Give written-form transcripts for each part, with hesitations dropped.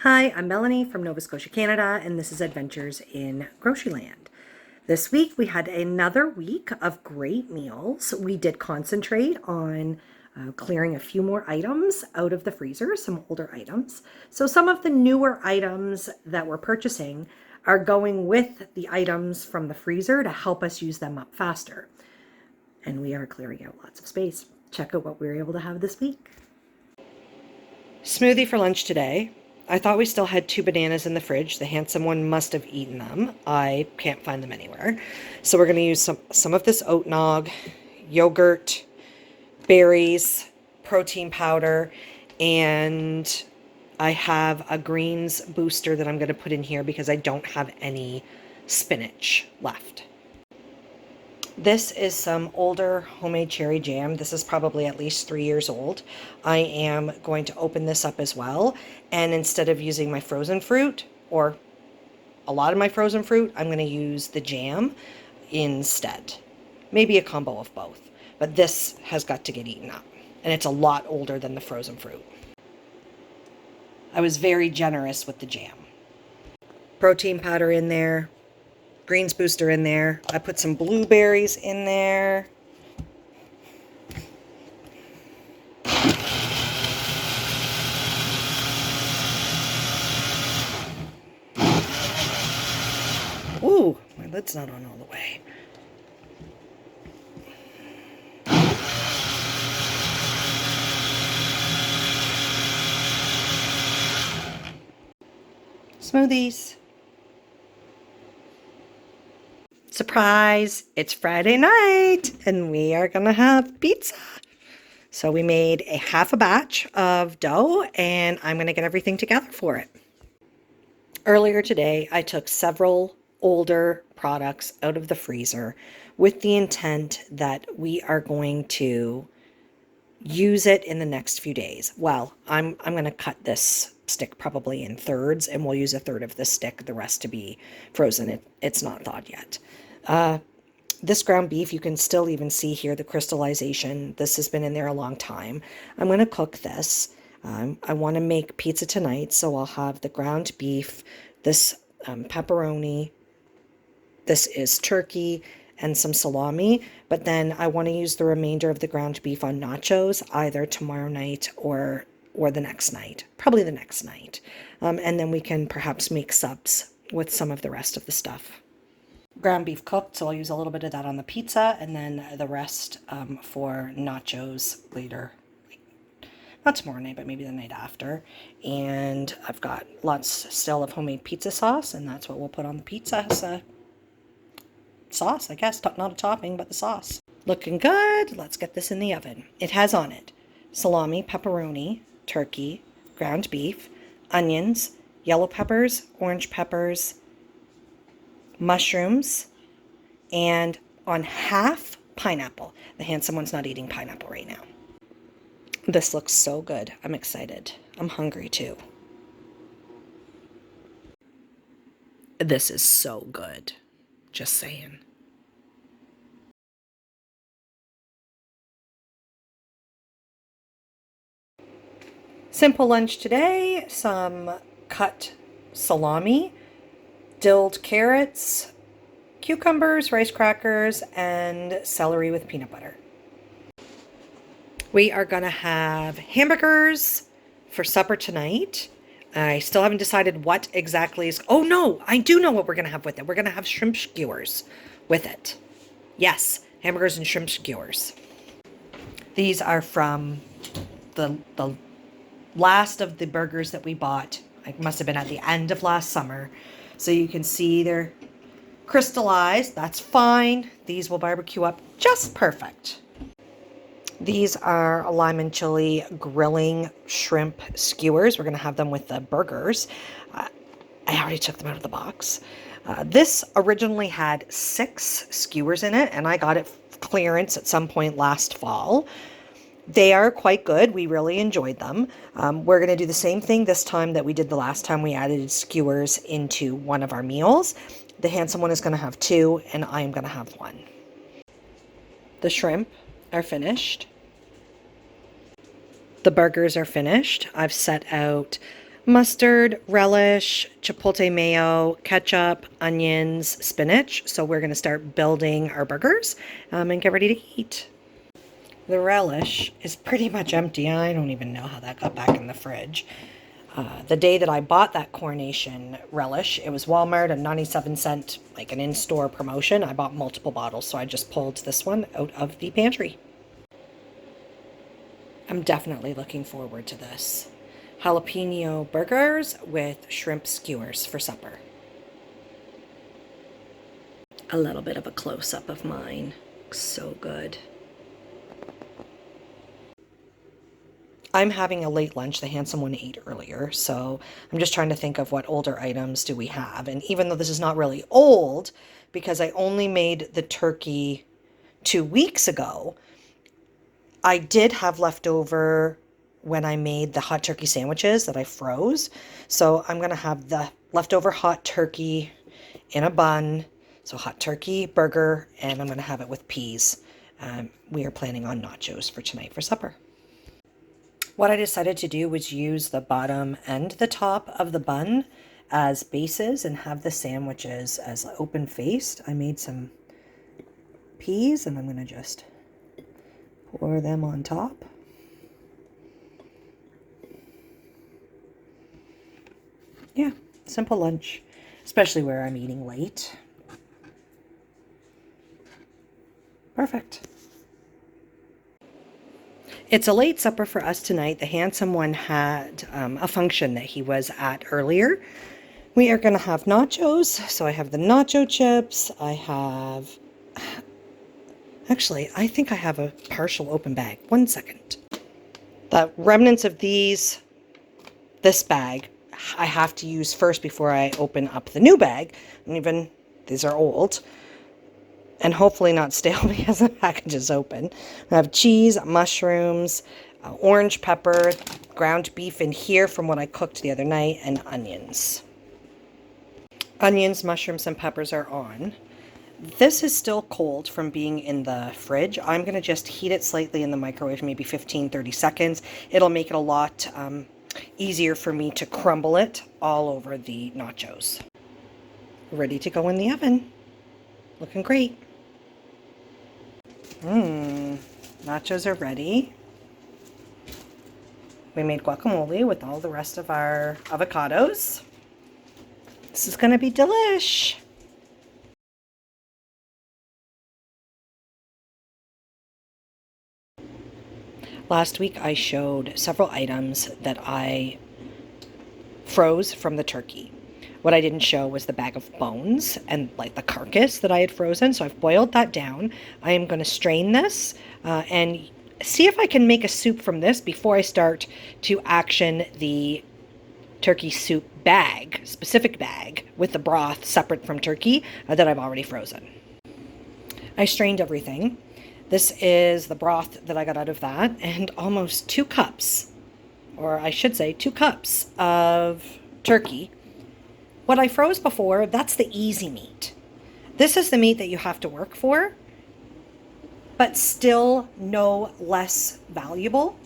Hi, I'm Melanie from Nova Scotia, Canada, and this is Adventures in Groceryland. This week we had another week of great meals. We did concentrate on clearing a few more items out of the freezer, some older items. So some of the newer items that we're purchasing are going with the items from the freezer to help us use them up faster. And we are clearing out lots of space. Check out what we were able to have this week. Smoothie for lunch today. I thought we still had 2 bananas in the fridge. The handsome one must have eaten them. I can't find them anywhere. So we're going to use some of this oat nog, yogurt, berries, protein powder, and I have a greens booster that I'm going to put in here because I don't have any spinach left. This is some older homemade cherry jam. This is probably at least 3 years old. I am going to open this up as well. And instead of using my frozen fruit, or a lot of my frozen fruit, I'm going to use the jam instead. Maybe a combo of both. But this has got to get eaten up. And it's a lot older than the frozen fruit. I was very generous with the jam. Protein powder in there. Greens booster in there. I put some blueberries in there. Ooh, my lid's not on all the way. Smoothies. Surprise, it's Friday night and we are gonna have pizza. So we made a half a batch of dough and I'm gonna get everything together for it. Earlier today, I took several older products out of the freezer with the intent that we are going to use it in the next few days. Well, I'm going to cut this stick probably in thirds and we'll use a third of the stick, the rest to be frozen. It's not thawed yet. This ground beef, you can still even see here the crystallization. This has been in there a long time. I'm going to cook this. I want to make pizza tonight, so I'll have the ground beef, this pepperoni, this is turkey, and some salami, but then I want to use the remainder of the ground beef on nachos either tomorrow night or the next night, probably the next night. And then we can perhaps make subs with some of the rest of the stuff. Ground beef cooked, so I'll use a little bit of that on the pizza and then the rest for nachos later. Not tomorrow night, but maybe the night after. And I've got lots still of homemade pizza sauce, and that's what we'll put on the pizza as a sauce, I guess. Not a topping, but the sauce. Looking good. Let's get this in the oven. It has on it salami, pepperoni, turkey, ground beef, onions, yellow peppers, orange peppers, mushrooms, and on half pineapple. The handsome one's not eating pineapple right now. This looks so good. I'm excited. I'm hungry too. This is so good. Just saying. Simple lunch today. Some cut salami, dilled carrots, cucumbers, rice crackers, and celery with peanut butter. We are going to have hamburgers for supper tonight. I still haven't decided what exactly is... Oh, no, I do know what we're going to have with it. We're going to have shrimp skewers with it. Yes, hamburgers and shrimp skewers. These are from the last of the burgers that we bought. It must have been at the end of last summer. So you can see they're crystallized. That's fine. These will barbecue up just perfect. These are a lime and chili grilling shrimp skewers. We're going to have them with the burgers. I already took them out of the box. This originally had 6 skewers in it, and I got it clearance at some point last fall. They are quite good. We really enjoyed them. We're going to do the same thing this time that we did the last time we added skewers into one of our meals. The handsome one is going to have 2, and I am going to have 1. The shrimp are finished. The burgers are finished. I've set out mustard, relish, chipotle mayo, ketchup, onions, spinach. So we're going to start building our burgers and get ready to eat. The relish is pretty much empty. I don't even know how that got back in the fridge. The day that I bought that Coronation relish, it was Walmart, a 97-cent, like an in-store promotion. I bought multiple bottles, so I just pulled this one out of the pantry. I'm definitely looking forward to this. Jalapeno burgers with shrimp skewers for supper. A little bit of a close-up of mine. So good. I'm having a late lunch. The handsome one ate earlier, so I'm just trying to think of what older items do we have. And even though this is not really old, because I only made the turkey 2 weeks ago, I did have leftover when I made the hot turkey sandwiches that I froze. So I'm going to have the leftover hot turkey in a bun. So hot turkey, burger, and I'm going to have it with peas. We are planning on nachos for tonight for supper. What I decided to do was use the bottom and the top of the bun as bases and have the sandwiches as open-faced. I made some peas and I'm going to just pour them on top. Yeah, simple lunch, especially where I'm eating late. Perfect. It's a late supper for us tonight. The handsome one had a function that he was at earlier. We are going to have nachos. So I have the nacho chips. I have... Actually, I think I have a partial open bag. 1 second. The remnants of this bag, I have to use first before I open up the new bag. And even these are old. And hopefully not stale because the package is open. I have cheese, mushrooms, orange pepper, ground beef in here from what I cooked the other night, and onions. Onions, mushrooms, and peppers are on. This is still cold from being in the fridge. I'm going to just heat it slightly in the microwave, maybe 15-30 seconds. It'll make it a lot easier for me to crumble it all over the nachos. Ready to go in the oven. Looking great. Nachos are ready. We made guacamole with all the rest of our avocados. This is going to be delish. Last week I showed several items that I froze from the turkey. What I didn't show was the bag of bones and like the carcass that I had frozen. So I've boiled that down. I am going to strain this and see if I can make a soup from this before I start to action the turkey soup bag, specific bag, with the broth separate from turkey that I've already frozen. I strained everything. This is the broth that I got out of that, and almost 2 cups, or I should say 2 cups of turkey. What I froze before, that's the easy meat. This is the meat that you have to work for, but still no less valuable.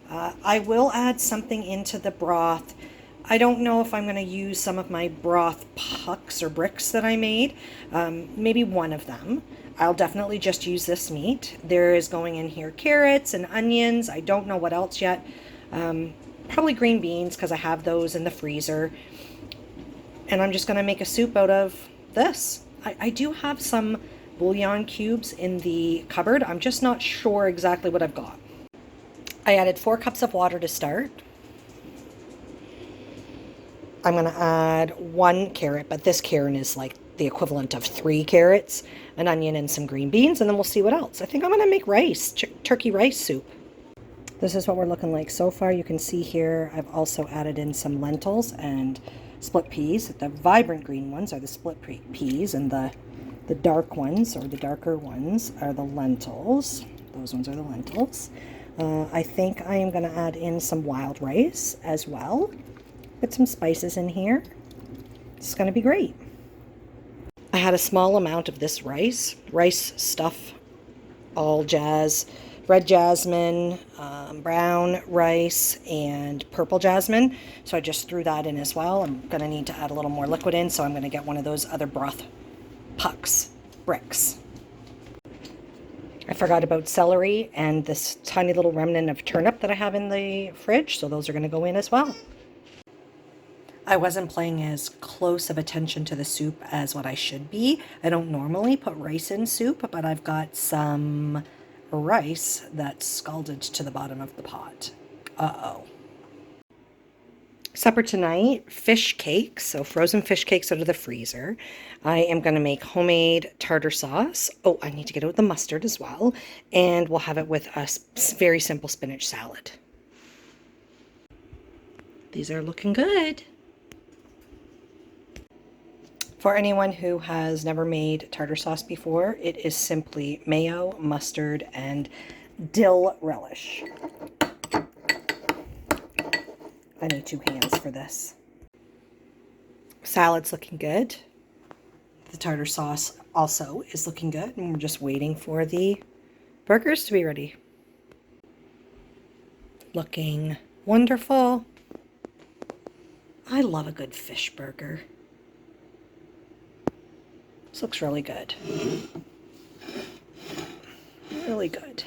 I will add something into the broth. I don't know if I'm going to use some of my broth pucks or bricks that I made. Maybe one of them. I'll definitely just use this meat. There is going in here carrots and onions. I don't know what else yet. Probably green beans because I have those in the freezer. And I'm just going to make a soup out of this. I do have some bouillon cubes in the cupboard. I'm just not sure exactly what I've got. I added 4 cups of water to start. I'm going to add 1 carrot, but this carrot is like the equivalent of 3 carrots, an onion, and some green beans, and then we'll see what else. I think I'm going to make rice, turkey rice soup. This is what we're looking like so far. You can see here I've also added in some lentils and split peas. The vibrant green ones are the split peas, and the dark ones, or the darker ones, are the lentils. Those ones are the lentils. I think I am going to add in some wild rice as well. Put some spices in here. It's going to be great. I had a small amount of this rice stuff, all jazz red jasmine, brown rice, and purple jasmine. So I just threw that in as well. I'm going to need to add a little more liquid in, so I'm going to get one of those other broth bricks. I forgot about celery and this tiny little remnant of turnip that I have in the fridge, so those are going to go in as well. I wasn't paying as close of attention to the soup as what I should be. I don't normally put rice in soup, but I've got some rice that's scalded to the bottom of the pot. Uh-oh. Supper tonight, fish cakes, so frozen fish cakes out of the freezer. I am going to make homemade tartar sauce. Oh, I need to get out the mustard as well. And we'll have it with a very simple spinach salad. These are looking good. For anyone who has never made tartar sauce before, it is simply mayo, mustard, and dill relish. I need 2 hands for this. Salad's looking good. The tartar sauce also is looking good, and we're just waiting for the burgers to be ready. Looking wonderful. I love a good fish burger. This looks really good. Really good.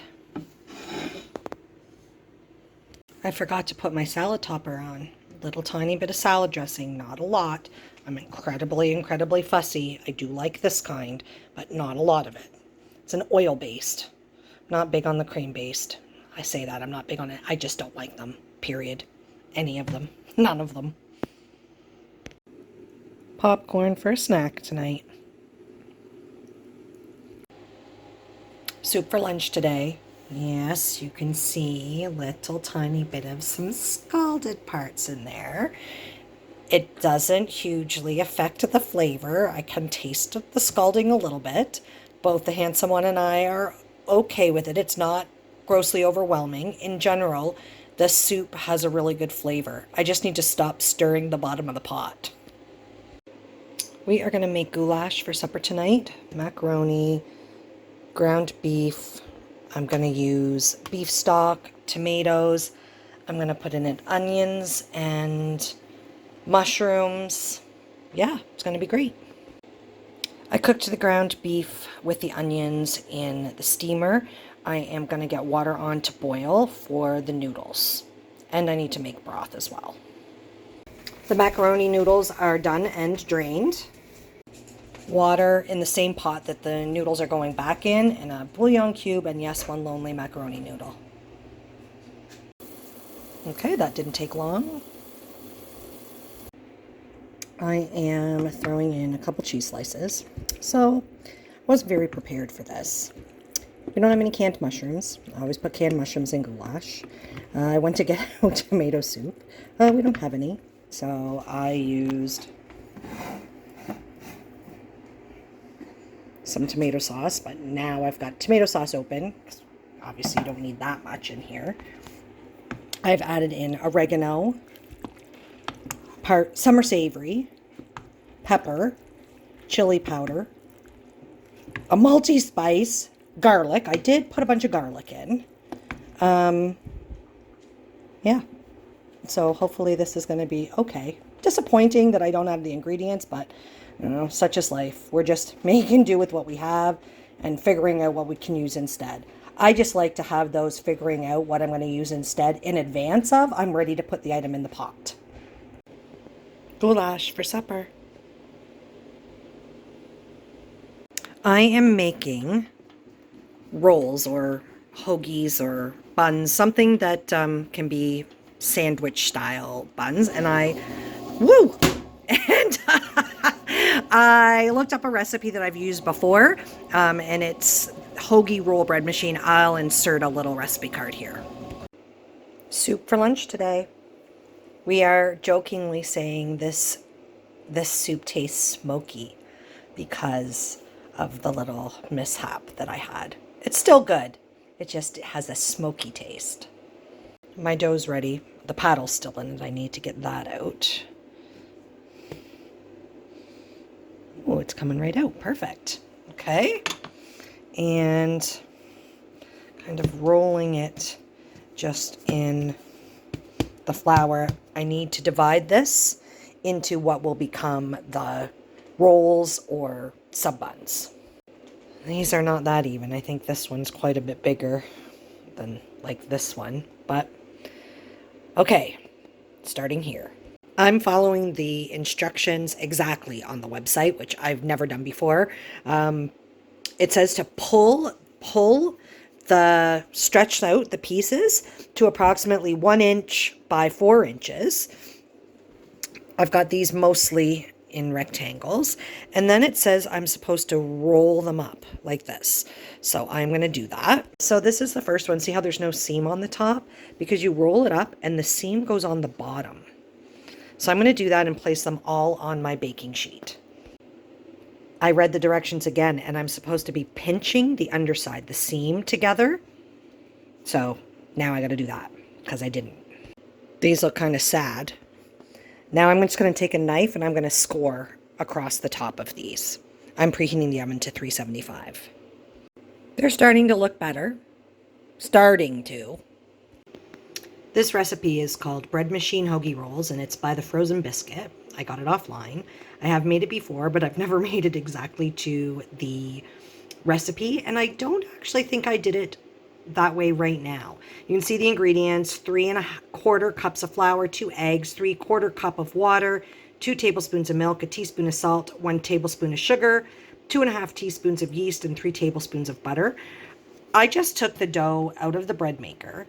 I forgot to put my salad topper on. A little tiny bit of salad dressing, not a lot. I'm incredibly fussy. I do like this kind, but not a lot of it. It's an oil-based. Not big on the cream-based. I say that, I'm not big on it. I just don't like them, period. Any of them. None of them. Popcorn for a snack tonight. Soup for lunch today. Yes, you can see a little tiny bit of some scalded parts in there. It doesn't hugely affect the flavor. I can taste the scalding a little bit. Both the handsome one and I are okay with it. It's not grossly overwhelming. In general, the soup has a really good flavor. I just need to stop stirring the bottom of the pot. We are going to make goulash for supper tonight. Macaroni, ground beef. I'm going to use beef stock, tomatoes. I'm going to put in it onions and mushrooms. Yeah, it's going to be great. I cooked the ground beef with the onions in the steamer. I am going to get water on to boil for the noodles. And I need to make broth as well. The macaroni noodles are done and drained. Water in the same pot that the noodles are going back in, and a bouillon cube, and yes, 1 lonely macaroni noodle. Okay, that didn't take long. I am throwing in a couple cheese slices. So, I was very prepared for this. We don't have any canned mushrooms. I always put canned mushrooms in goulash. I went to get out tomato soup. We don't have any, so I used some tomato sauce, but now I've got tomato sauce open. Obviously, you don't need that much in here. I've added in oregano, summer savory, pepper, chili powder, a multi-spice, garlic. I did put a bunch of garlic in. Yeah. So hopefully this is going to be okay. Disappointing that I don't have the ingredients, but you know, such is life. We're just making do with what we have and figuring out what we can use instead. I just like to have those figuring out what I'm going to use instead in advance of I'm ready to put the item in the pot. Goulash for supper. I am making rolls or hoagies or buns, something that can be sandwich style buns, and and I looked up a recipe that I've used before, and it's hoagie roll bread machine. I'll insert a little recipe card here. Soup for lunch today. We are jokingly saying this soup tastes smoky because of the little mishap that I had. It's still good. It just has a smoky taste. My dough's ready. The paddle's still in it. I need to get that out. Oh, it's coming right out. Perfect. Okay. And kind of rolling it just in the flour. I need to divide this into what will become the rolls or sub buns. These are not that even. I think this one's quite a bit bigger than like this one, but okay, starting here. I'm following the instructions exactly on the website, which I've never done before. It says to pull the stretched out the pieces to approximately 1 inch by 4 inches. I've got these mostly in rectangles, and then it says I'm supposed to roll them up like this. So I'm going to do that. So this is the first one. See how there's no seam on the top? Because you roll it up and the seam goes on the bottom. So I'm going to do that and place them all on my baking sheet. I read the directions again, and I'm supposed to be pinching the underside, the seam together. So now I got to do that because I didn't. These look kind of sad. Now I'm just going to take a knife and I'm going to score across the top of these. I'm preheating the oven to 375. They're starting to look better. Starting to. This recipe is called Bread Machine Hoagie Rolls, and it's by the Frozen Biscuit. I got it offline. I have made it before, but I've never made it exactly to the recipe, and I don't actually think I did it that way right now. You can see the ingredients: 3¼ cups of flour, 2 eggs, 3/4 cup of water, 2 tablespoons of milk, a teaspoon of salt, 1 tablespoon of sugar, 2½ teaspoons of yeast, and 3 tablespoons of butter. I just took the dough out of the bread maker,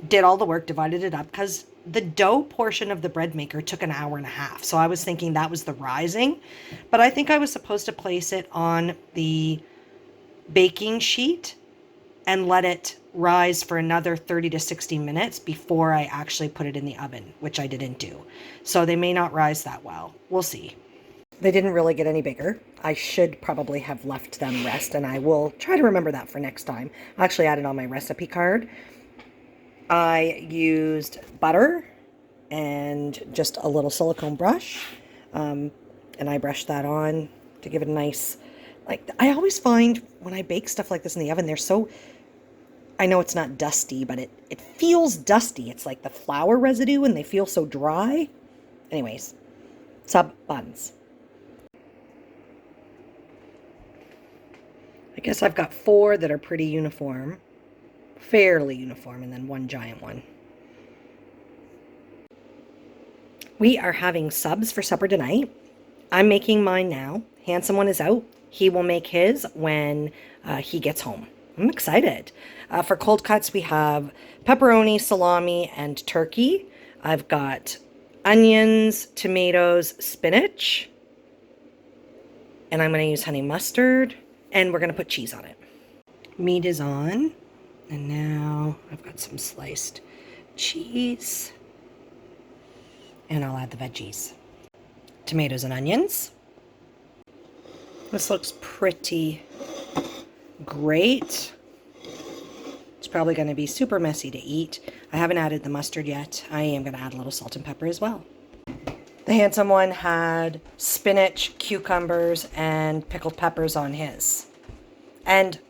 did all the work, divided it up, because the dough portion of the bread maker took an hour and a half. So I was thinking that was the rising, but I think I was supposed to place it on the baking sheet and let it rise for another 30 to 60 minutes before I actually put it in the oven, which I didn't do. So they may not rise that well. We'll see. They didn't really get any bigger. I should probably have left them rest, and I will try to remember that for next time. I actually added on my recipe card. I used butter and just a little silicone brush, and I brushed that on to give it a nice, like, I always find when I bake stuff like this in the oven, they're so, I know it's not dusty, but it feels dusty. It's like the flour residue, and they feel so dry. Anyways, sub buns. I guess I've got 4 that are pretty uniform. Fairly uniform, and then 1 giant one. We are having subs for supper tonight. I'm making mine now. Handsome one is out. He will make his when he gets home. I'm excited. For cold cuts, we have pepperoni, salami, and turkey. I've got onions, tomatoes, spinach, and I'm going to use honey mustard, and we're going to put cheese on it. Meat is on. And now I've got some sliced cheese, and I'll add the veggies. Tomatoes and onions. This looks pretty great. It's probably going to be super messy to eat. I haven't added the mustard yet. I am going to add a little salt and pepper as well. The handsome one had spinach, cucumbers, and pickled peppers on his. And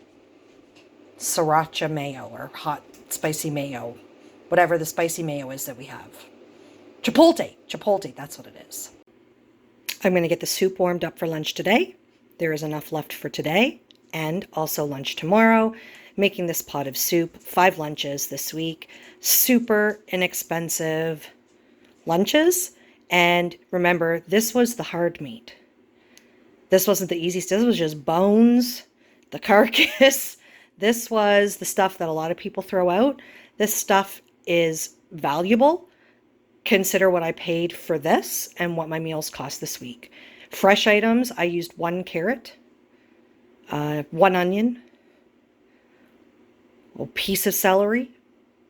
sriracha mayo, or hot spicy mayo, whatever the spicy mayo is that we have. Chipotle, that's what it is. I'm going to get the soup warmed up for lunch today. There is enough left for today and also lunch tomorrow. Making this pot of soup, 5 lunches this week. Super inexpensive lunches. And remember, this was the hard meat. This wasn't the easy stuff. This was just bones, the carcass. This was the stuff that a lot of people throw out. This stuff is valuable. Consider what I paid for this and what my meals cost this week. Fresh items, I used 1 carrot, 1 onion, a piece of celery,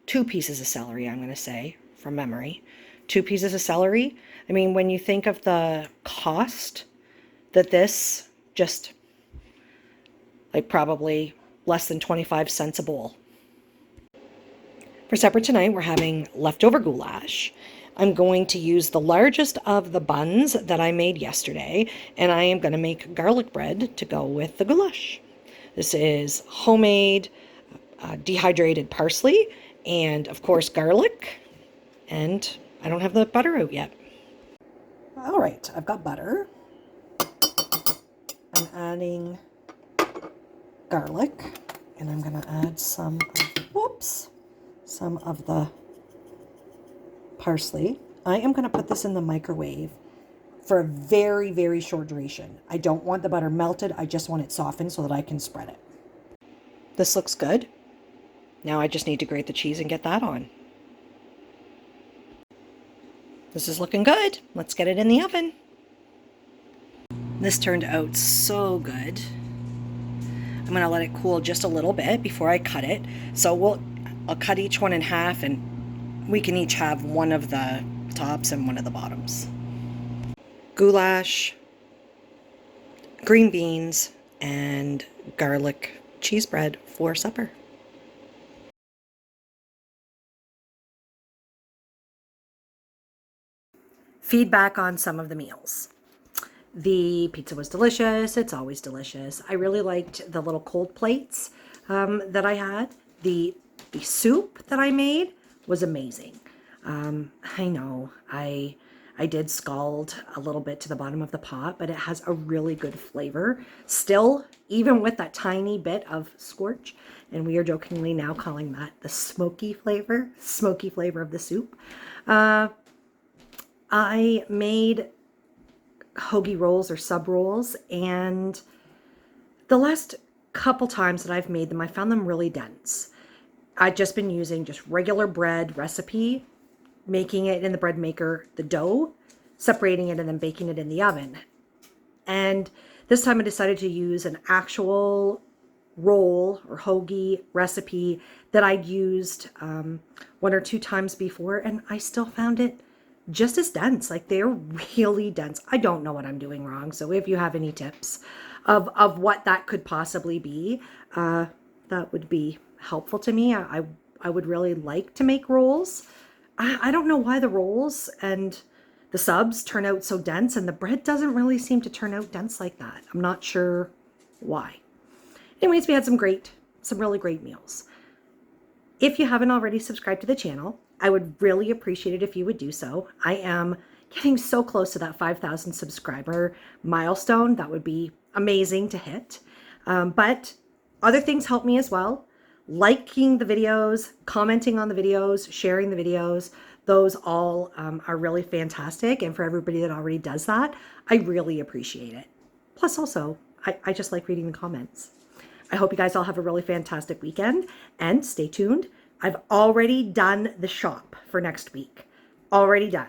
2 pieces of celery, I'm going to say, from memory. 2 pieces of celery. I mean, when you think of the cost that this just, like, probably less than 25 cents a bowl. For supper tonight, we're having leftover goulash. I'm going to use the largest of the buns that I made yesterday, and I am going to make garlic bread to go with the goulash. This is homemade dehydrated parsley, and of course garlic. And I don't have the butter out yet. All right, I've got butter. I'm adding garlic, and I'm going to add some of the parsley. I am going to put this in the microwave for a very, very short duration. I don't want the butter melted. I just want it softened so that I can spread it. This looks good. Now I just need to grate the cheese and get that on. This is looking good. Let's get it in the oven. This turned out so good. I'm going to let it cool just a little bit before I cut it. So I'll cut each one in half, and we can each have one of the tops and one of the bottoms. Goulash, green beans, and garlic cheese bread for supper. Feedback on some of the meals. The pizza was delicious. It's always delicious. I really liked the little cold plates that I had. The soup that I made was amazing. I know I did scald a little bit to the bottom of the pot, but it has a really good flavor. Still, even with that tiny bit of scorch, and we are jokingly now calling that the smoky flavor of the soup. I made hoagie rolls or sub rolls, and the last couple times that I've made them, I found them really dense. I've just been using just regular bread recipe, making it in the bread maker, the dough, separating it, and then baking it in the oven. And this time I decided to use an actual roll or hoagie recipe that I'd used 1 or 2 times before, and I still found it just as dense. Like, they're really dense. I don't know what I'm doing wrong. So if you have any tips of what that could possibly be, that would be helpful to me. I would really like to make rolls. I don't know why the rolls and the subs turn out so dense, and the bread doesn't really seem to turn out dense like that. I'm not sure why. Anyways, we had some really great meals. If you haven't already subscribed to the channel, I would really appreciate it if you would do so. I am getting so close to that 5,000 subscriber milestone. That would be amazing to hit. But other things help me as well. Liking the videos, commenting on the videos, sharing the videos, those all are really fantastic. And for everybody that already does that, I really appreciate it. Plus also, I just like reading the comments. I hope you guys all have a really fantastic weekend, and stay tuned. I've already done the shop for next week. Already done.